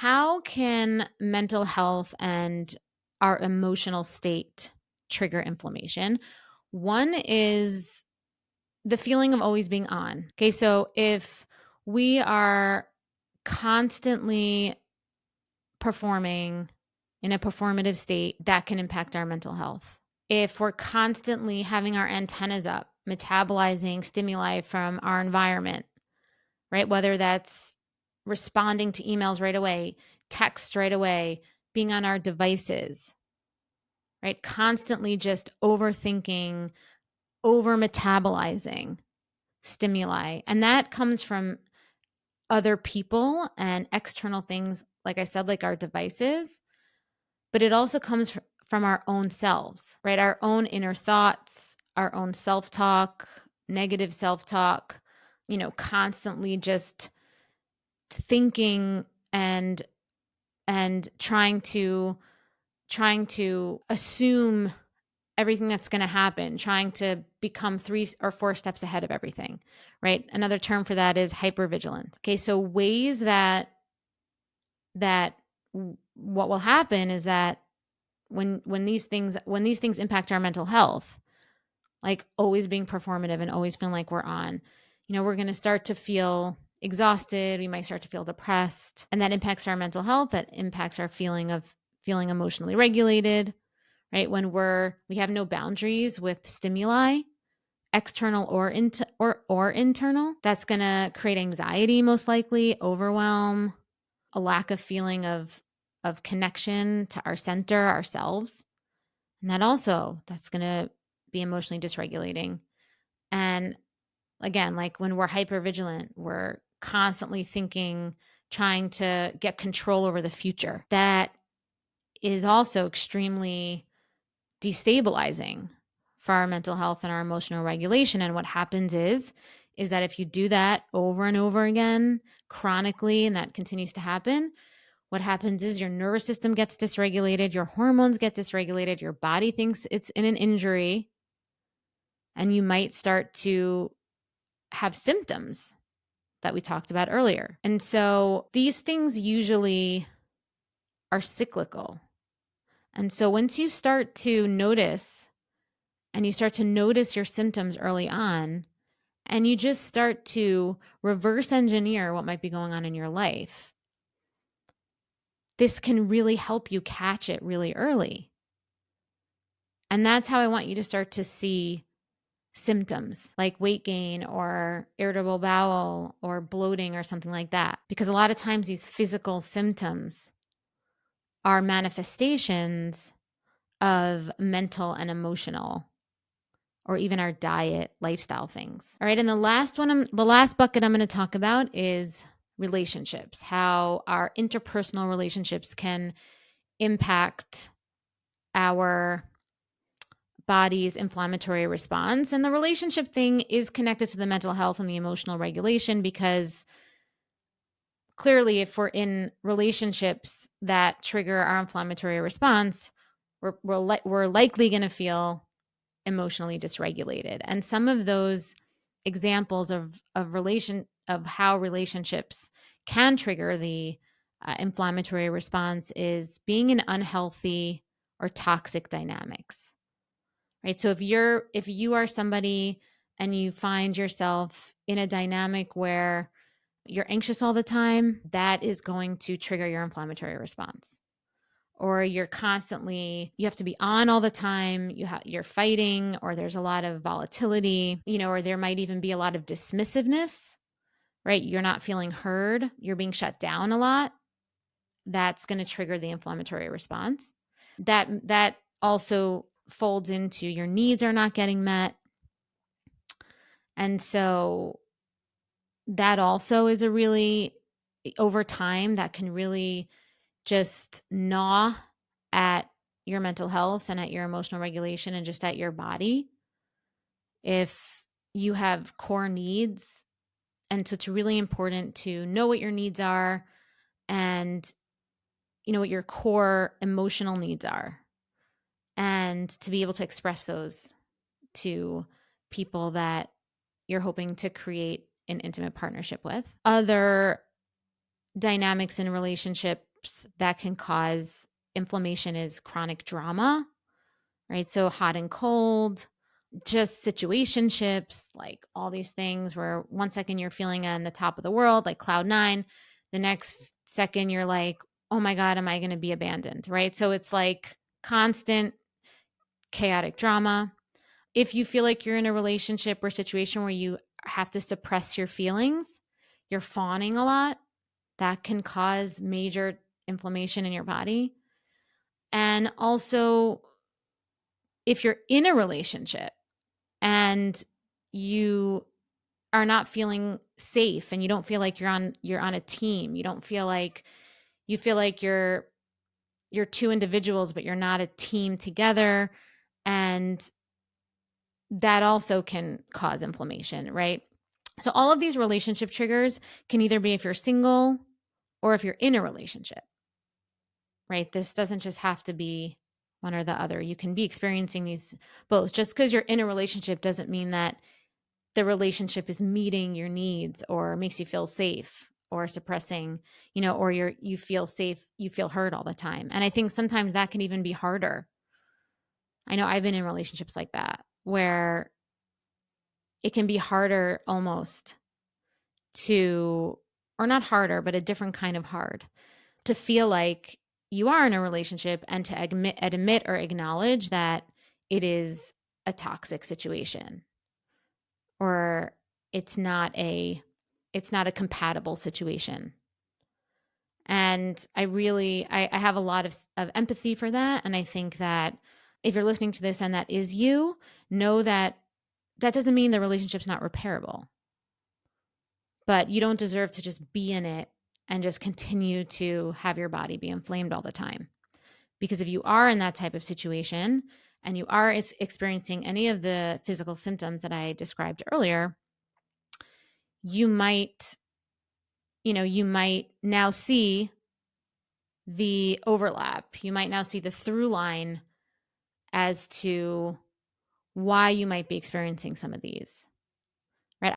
How can mental health and our emotional state trigger inflammation? One is the feeling of always being on. Okay, so if we are constantly performing in a performative state, that can impact our mental health. If we're constantly having our antennas up, metabolizing stimuli from our environment, right? Whether that's responding to emails right away, texts right away, being on our devices, right? Constantly just overthinking, over metabolizing stimuli. And that comes from other people and external things, like I said, like our devices, but it also comes from our own selves, right? Our own inner thoughts, our own self talk, negative self talk, constantly just thinking and trying to assume everything that's going to happen, trying to become 3 or 4 steps ahead of everything, right? Another term for that is hypervigilance. Okay, so ways that what will happen is that when these things impact our mental health, like always being performative and always feeling like we're on, we're going to start to feel exhausted. We might start to feel depressed, and that impacts our mental health. That impacts our feeling of feeling emotionally regulated, right? When we have no boundaries with stimuli, external or internal, that's going to create anxiety, most likely overwhelm, a lack of feeling of connection to our center, ourselves. And that's going to be emotionally dysregulating. And again, like when we're hypervigilant, we're constantly thinking, trying to get control over the future. That is also extremely destabilizing for our mental health and our emotional regulation. And what happens is that if you do that over and over again, chronically, and that continues to happen, what happens is your nervous system gets dysregulated, your hormones get dysregulated, your body thinks it's in an injury, and you might start to have symptoms that we talked about earlier. And so these things usually are cyclical. And so once you start to notice your symptoms early on, and you just start to reverse engineer what might be going on in your life, this can really help you catch it really early. And that's how I want you to start to see symptoms like weight gain or irritable bowel or bloating or something like that. Because a lot of times these physical symptoms are manifestations of mental and emotional or even our diet, lifestyle things. All right. And the last bucket I'm going to talk about is relationships, how our interpersonal relationships can impact our body's inflammatory response. And the relationship thing is connected to the mental health and the emotional regulation, because clearly, if we're in relationships that trigger our inflammatory response, we're likely going to feel emotionally dysregulated. And some of those examples of how relationships can trigger the inflammatory response is being in unhealthy or toxic dynamics. Right? So if you are somebody and you find yourself in a dynamic where you're anxious all the time, that is going to trigger your inflammatory response. Or you have to be on all the time, you're fighting, or there's a lot of volatility, or there might even be a lot of dismissiveness, right? You're not feeling heard, you're being shut down a lot. That's going to trigger the inflammatory response. That also folds into your needs are not getting met. And so that also is over time, that can really just gnaw at your mental health and at your emotional regulation and just at your body if you have core needs. And so it's really important to know what your needs are and what your core emotional needs are, and to be able to express those to people that you're hoping to create an intimate partnership with. Other dynamics in a relationship that can cause inflammation is chronic drama, right? So hot and cold, just situationships, like all these things where one second you're feeling on the top of the world, like cloud nine, the next second you're like, oh my God, am I going to be abandoned, right? So it's like constant chaotic drama. If you feel like you're in a relationship or situation where you have to suppress your feelings, you're fawning a lot, that can cause major inflammation in your body. And also, if you're in a relationship and you are not feeling safe and you don't feel like you're on a team, you feel like you're two individuals but you're not a team together, and that also can cause inflammation, right? So all of these relationship triggers can either be if you're single or if you're in a relationship, right? This doesn't just have to be one or the other. You can be experiencing these both. Just because you're in a relationship doesn't mean that the relationship is meeting your needs or makes you feel safe or suppressing, or you feel safe, you feel heard all the time. And I think sometimes that can even be harder. I know I've been in relationships like that where it can be harder almost to, or not harder, but a different kind of hard, to feel like you are in a relationship and to admit or acknowledge that it is a toxic situation, or it's not a compatible situation. And I have a lot of empathy for that. And I think that if you're listening to this and that is you, know that that doesn't mean the relationship's not repairable, but you don't deserve to just be in it and just continue to have your body be inflamed all the time. Because if you are in that type of situation and you are experiencing any of the physical symptoms that I described earlier, you might, you might now see the overlap. You might now see the through line as to why you might be experiencing some of these.